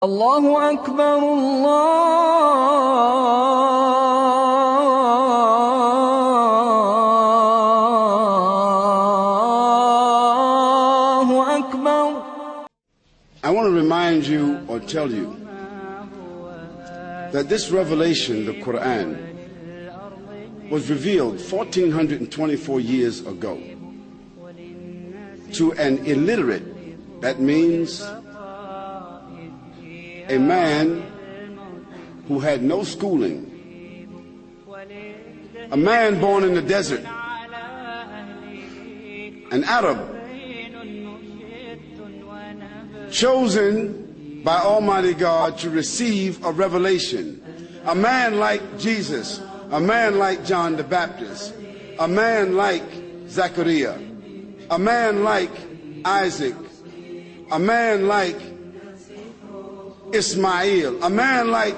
الله أكبر الله أكبر. I want to remind you or tell you that this revelation, the Quran, was revealed 1424 years ago to an illiterate. That means a man who had no schooling, a man born in the desert, an Arab, chosen by Almighty God to receive a revelation, a man like Jesus, a man like John the Baptist, a man like Zechariah, a man like Isaac, a man like Ismail, a man like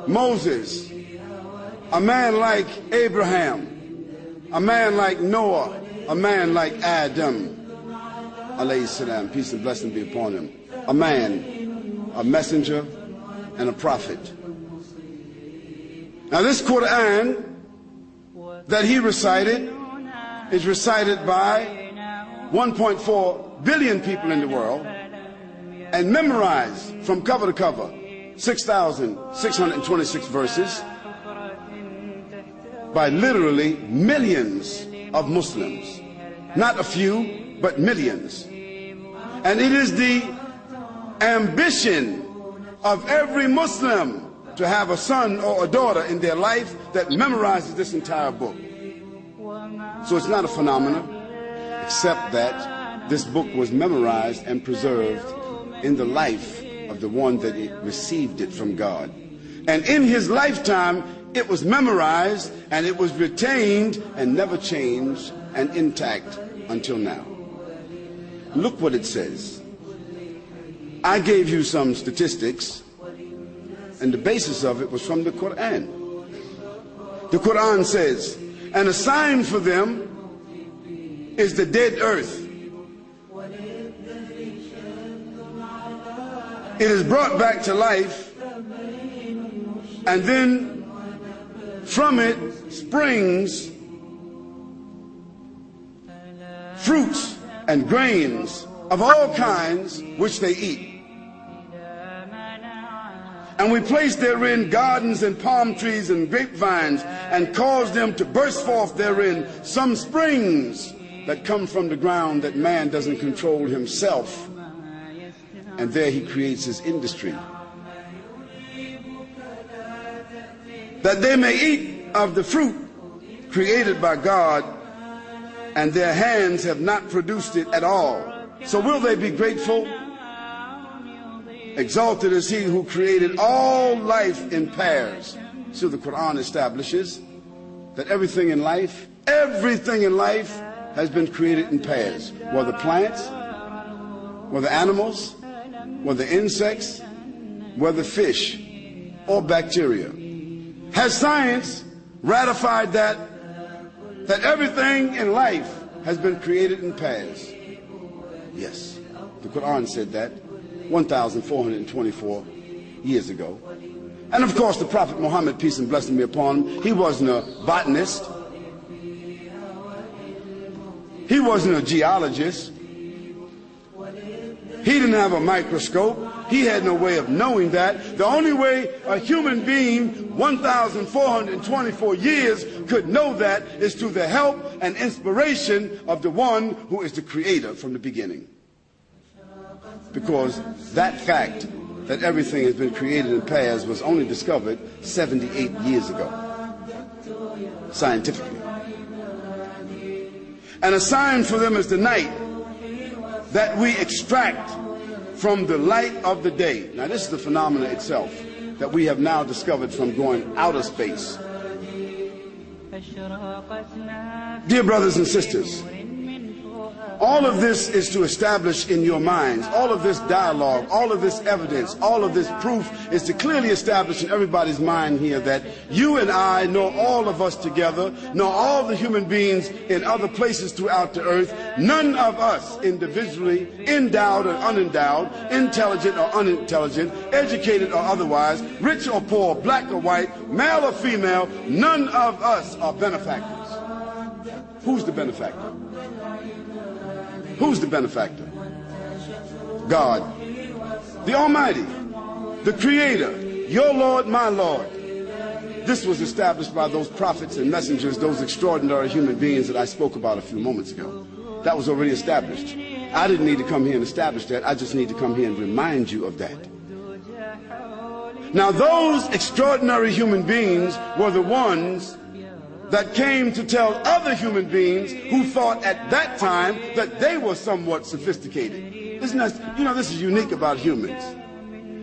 Moses, a man like Abraham, a man like Noah, a man like Adam, alayhi salam, peace and blessing be upon him, a man, a messenger, and a prophet. Now this Quran that he recited is recited by 1.4 billion people in the world and memorized from cover to cover, 6,626 verses by literally millions of Muslims. Not a few, but millions. And it is the ambition of every Muslim to have a son or a daughter in their life that memorizes this entire book. So it's not a phenomenon, except that this book was memorized and preserved in the life of the one that received it from God. And in his lifetime, it was memorized and it was retained and never changed and intact until now. Look what it says. I gave you some statistics, and the basis of it was from the Quran. The Quran says, and a sign for them is the dead earth. It is brought back to life, and then from it springs fruits and grains of all kinds which they eat. And we place therein gardens and palm trees and grapevines, and cause them to burst forth therein some springs that come from the ground that man doesn't control himself. And there he creates his industry, that they may eat of the fruit created by God, and their hands have not produced it at all. So will they be grateful? Exalted is he who created all life in pairs. So the Quran establishes that everything in life has been created in pairs, whether plants, whether animals, whether insects, whether fish or bacteria. Has science ratified that everything in life has been created in pairs? Yes, the Quran said that 1,424 years ago. And of course the Prophet Muhammad, peace and blessing be upon him, he wasn't a botanist, he wasn't a geologist, he didn't have a microscope, he had no way of knowing that. The only way a human being 1,424 years could know that is through the help and inspiration of the one who is the creator from the beginning. Because that fact that everything has been created in pairs was only discovered 78 years ago, scientifically. And a sign for them is the night that we extract from the light of the day. Now this is the phenomena itself that we have now discovered from going outer space. Dear brothers and sisters, All of this is to establish in your minds, all of this dialogue, all of this evidence, all of this proof is to clearly establish in everybody's mind here that you and I, nor all of us together, nor all the human beings in other places throughout the earth, none of us individually, endowed or unendowed, intelligent or unintelligent, educated or otherwise, rich or poor, black or white, male or female, none of us are benefactors. Who's the benefactor? Who's the benefactor? God, the Almighty, the Creator, your Lord, my Lord. This was established by those prophets and messengers, those extraordinary human beings that I spoke about a few moments ago. That was already established. I didn't need to come here and establish that. I just need to come here and remind you of that. Now, those extraordinary human beings were the ones that came to tell other human beings who thought at that time that they were somewhat sophisticated. Isn't that, this is unique about humans.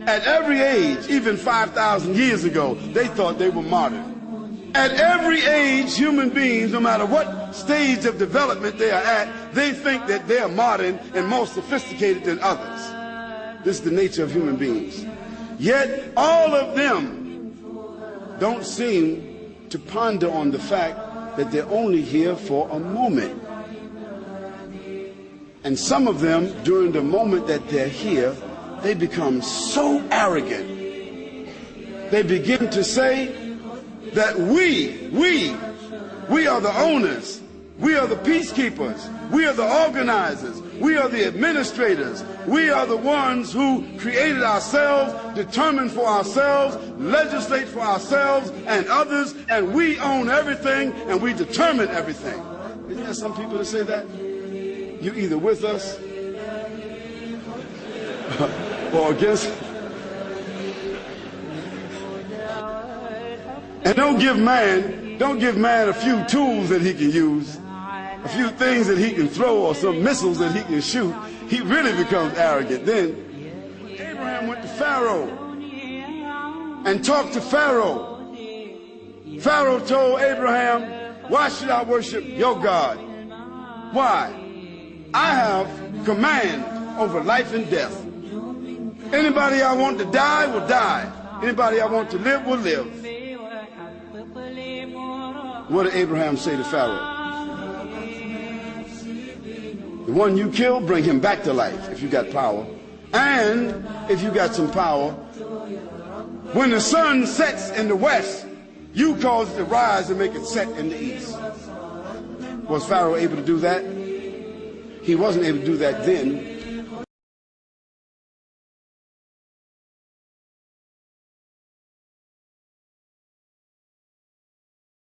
At every age, even 5,000 years ago, they thought they were modern. At every age, human beings, no matter what stage of development they are at, they think that they are modern and more sophisticated than others. This is the nature of human beings. Yet all of them don't seem to ponder on the fact that they're only here for a moment. And some of them, during the moment that they're here, they become so arrogant. They begin to say that we are the owners, we are the peacekeepers, we are the organizers, we are the administrators, we are the ones who created ourselves, determined for ourselves, legislate for ourselves and others, and we own everything and we determine everything. Isn't there some people that say that? You're either with us or against. And don't give man a few tools that he can use, a few things that he can throw or some missiles that he can shoot. He really becomes arrogant. Then Abraham went to Pharaoh and talked to Pharaoh. Pharaoh told Abraham, why should I worship your God? Why? I have command over life and death. Anybody I want to die will die. Anybody I want to live will live. What did Abraham say to Pharaoh? The one you kill, bring him back to life if you got power. And if you got some power, when the sun sets in the west, you cause it to rise and make it set in the east. Was Pharaoh able to do that? He wasn't able to do that then.